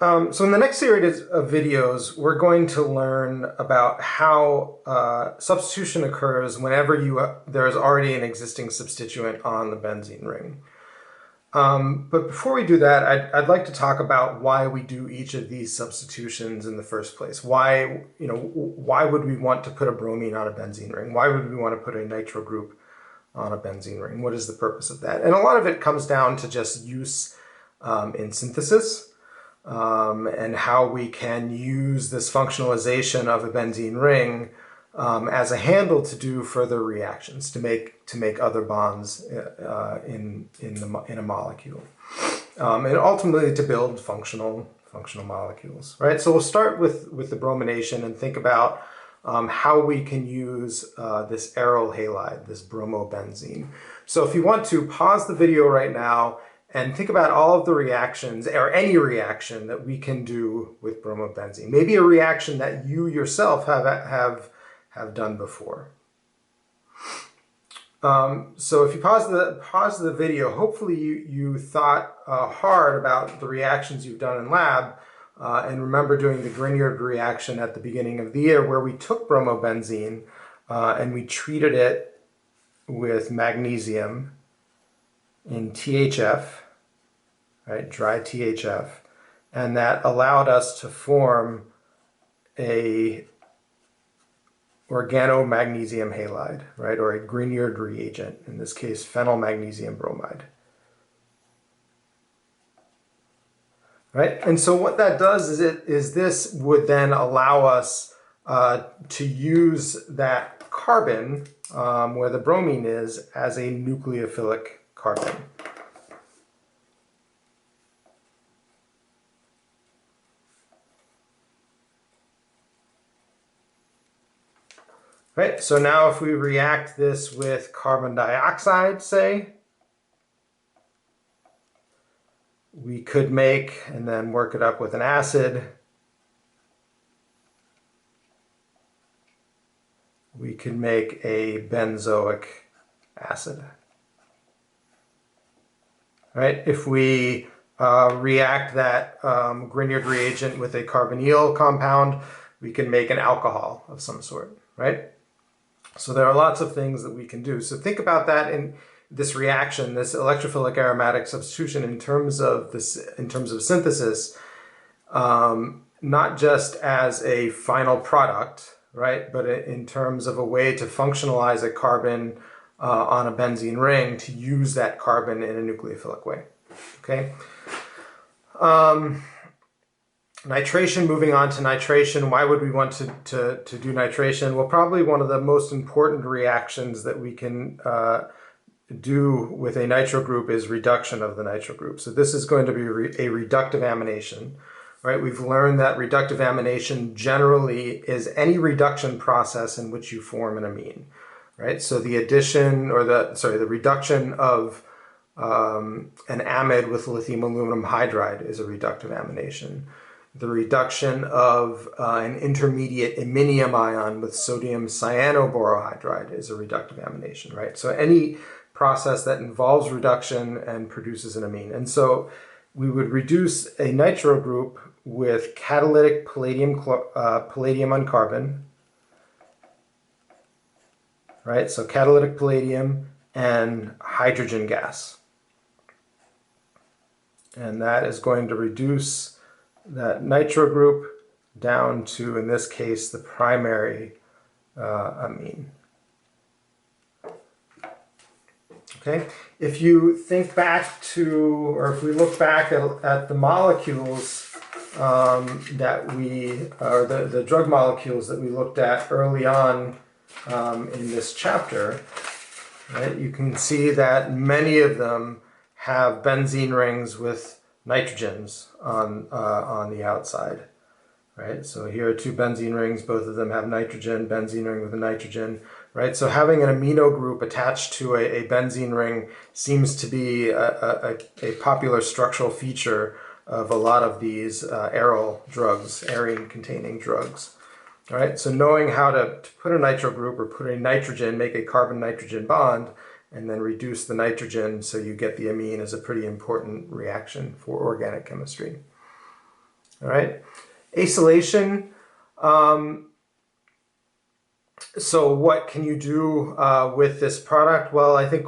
So in the next series of videos, we're going to learn about how substitution occurs whenever there's already an existing substituent on the benzene ring. But before we do that, I'd like to talk about why we do each of these substitutions in the first place. Why would we want to put a bromine on a benzene ring? Why would we want to put a nitro group on a benzene ring? What is the purpose of that? And a lot of it comes down to just use in synthesis. And how we can use this functionalization of a benzene ring as a handle to do further reactions, to make other bonds in a molecule, and ultimately to build functional molecules. Right. So we'll start with the bromination and think about how we can use this aryl halide, this bromobenzene. So if you want to pause the video right now and think about all of the reactions, or any reaction that we can do with bromobenzene. Maybe a reaction that you yourself have done before. So if you pause the video, hopefully you thought hard about the reactions you've done in lab, and remember doing the Grignard reaction at the beginning of the year, where we took bromobenzene and we treated it with magnesium in THF, right, dry THF, and that allowed us to form a organomagnesium halide, right, or a Grignard reagent, in this case phenylmagnesium bromide. Right, and so what that does is this would then allow us to use that carbon where the bromine is as a nucleophilic carbon. Right, so now if we react this with carbon dioxide, say, we could make, and then work it up with an acid, we could make a benzoic acid. Right, if we react that Grignard reagent with a carbonyl compound, we can make an alcohol of some sort, right? So there are lots of things that we can do. So think about that in this reaction, this electrophilic aromatic substitution, in terms of synthesis, not just as a final product, right, but in terms of a way to functionalize a carbon on a benzene ring to use that carbon in a nucleophilic way. Okay. Nitration, moving on to nitration. Why would we want to do nitration? Well, probably one of the most important reactions that we can do with a nitro group is reduction of the nitro group. So this is going to be a reductive amination, right? We've learned that reductive amination generally is any reduction process in which you form an amine, right? So the addition, or the reduction of an amide with lithium aluminum hydride is a reductive amination. The reduction of an intermediate iminium ion with sodium cyanoborohydride is a reductive amination, right? So any process that involves reduction and produces an amine. And so we would reduce a nitro group with catalytic palladium on carbon, right? So catalytic palladium and hydrogen gas. And that is going to reduce that nitro group down to, in this case, the primary amine. Okay, if you think back to, or if we look back at the molecules that or the drug molecules that we looked at early on in this chapter, right, you can see that many of them have benzene rings with nitrogens on the outside, right? So here are two benzene rings, both of them have nitrogen, benzene ring with a nitrogen, right? So having an amino group attached to a benzene ring seems to be a popular structural feature of a lot of these aryl drugs, arine-containing drugs, all right? So knowing how to put a nitro group or put a nitrogen, make a carbon-nitrogen bond, and then reduce the nitrogen so you get the amine is a pretty important reaction for organic chemistry. All right. Acylation. So what can you do with this product? Well, I think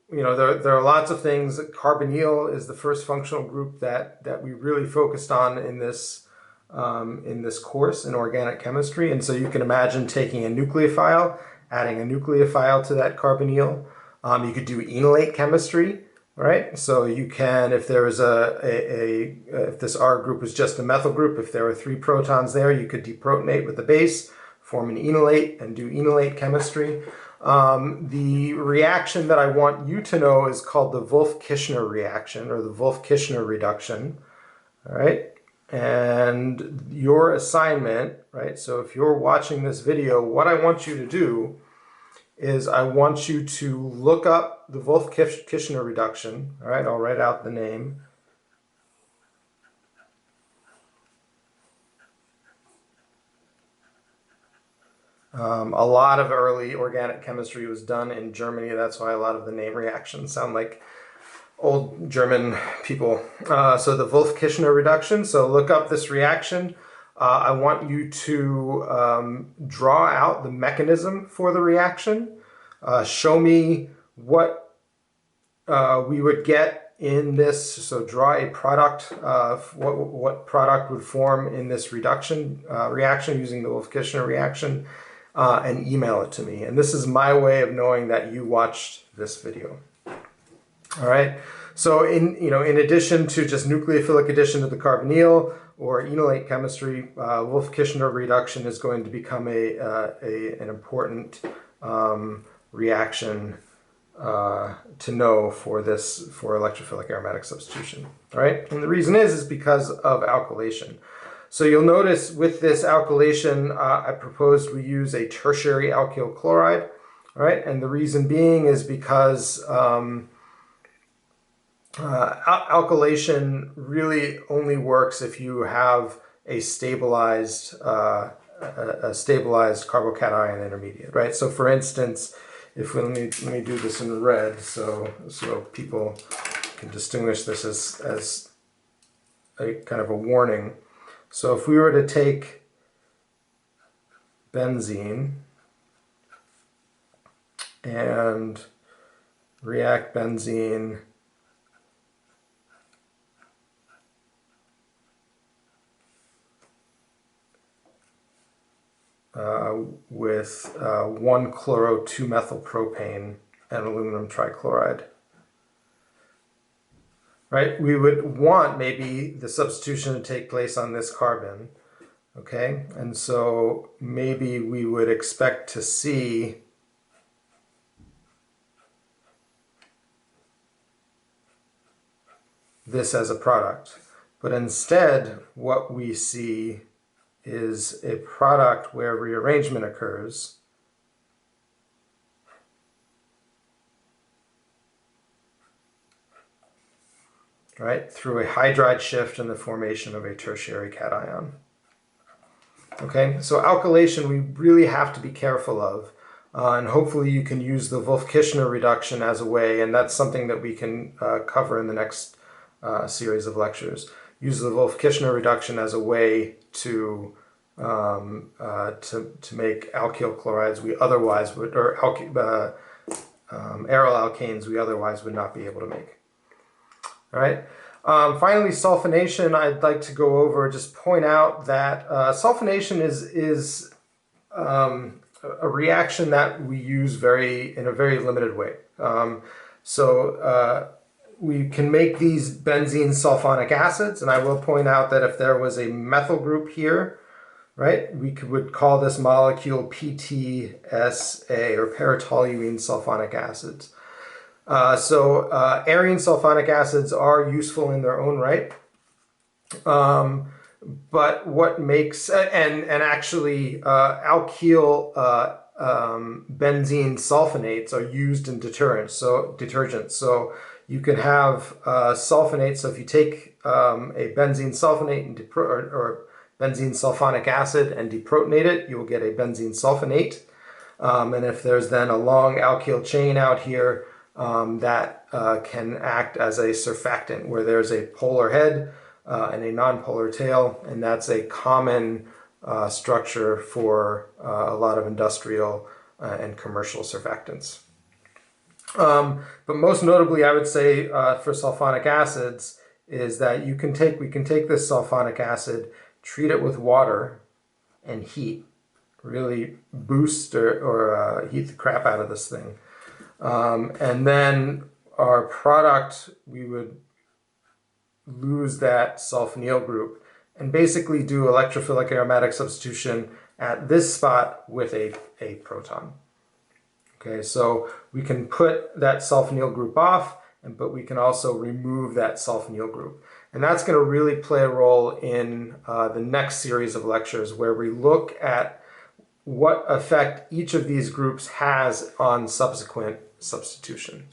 there are lots of things. Carbonyl is the first functional group that we really focused on in this course in organic chemistry. And so you can imagine taking a nucleophile, adding a nucleophile to that carbonyl. You could do enolate chemistry, right? So you can, if there was if this R group was just a methyl group, if there were 3 protons there, you could deprotonate with the base, form an enolate, and do enolate chemistry. The reaction that I want you to know is called the Wolfe-Kishna reaction, or the Wolfe-Kishna reduction. All right. And your assignment, right? So if you're watching this video, what I want you to do is I want you to look up the Wolfe-Kishna reduction. All right, I'll write out the name. A lot of early organic chemistry was done in Germany. That's why a lot of the name reactions sound like old German people. So the Wolfe-Kishna reduction. So look up this reaction. I want you to draw out the mechanism for the reaction. Show me what we would get in this. So draw a product. What product would form in this reduction reaction using the Wolfe-Kishna reaction. And email it to me. And this is my way of knowing that you watched this video. All right. So in addition to just nucleophilic addition to the carbonyl or enolate chemistry, Wolfe-Kishna reduction is going to become an important reaction to know for electrophilic aromatic substitution. All right. And the reason is because of alkylation. So you'll notice with this alkylation, I proposed we use a tertiary alkyl chloride, right? And the reason being is because alkylation really only works if you have a stabilized carbocation intermediate, right? So for instance, let me do this in red so people can distinguish this as a kind of a warning. So if we were to take benzene and react benzene with 1-chloro-2-methylpropane and aluminum trichloride, right? We would want maybe the substitution to take place on this carbon, okay? And so maybe we would expect to see this as a product. But instead, what we see is a product where rearrangement occurs. Right, through a hydride shift and the formation of a tertiary cation. Okay, so alkylation we really have to be careful of, and hopefully you can use the Wolfe-Kishna reduction as a way, and that's something that we can cover in the next series of lectures. Use the Wolfe-Kishna reduction as a way to make alkyl chlorides we otherwise would, or aryl alkanes we otherwise would not be able to make. All right. Finally, sulfonation. I'd like to go over, just point out that sulfonation is a reaction that we use in a very limited way. We can make these benzene sulfonic acids, and I will point out that if there was a methyl group here, right, we would call this molecule PTSA, or paratoluene sulfonic acids. Arene sulfonic acids are useful in their own right, but what makes, and actually alkyl benzene sulfonates are used in detergents. So you can have sulfonates. So if you take a benzene sulfonate and or benzene sulfonic acid and deprotonate it, you will get a benzene sulfonate. And if there's then a long alkyl chain out here, that can act as a surfactant where there's a polar head and a nonpolar tail, and that's a common structure for a lot of industrial and commercial surfactants. But most notably, I would say for sulfonic acids is that we can take this sulfonic acid, treat it with water, and heat. Really boost or heat the crap out of this thing. And then our product, we would lose that sulfonyl group and basically do electrophilic aromatic substitution at this spot with a proton. Okay, so we can put that sulfonyl group off, but we can also remove that sulfonyl group. And that's going to really play a role in the next series of lectures, where we look at what effect each of these groups has on subsequent substitution.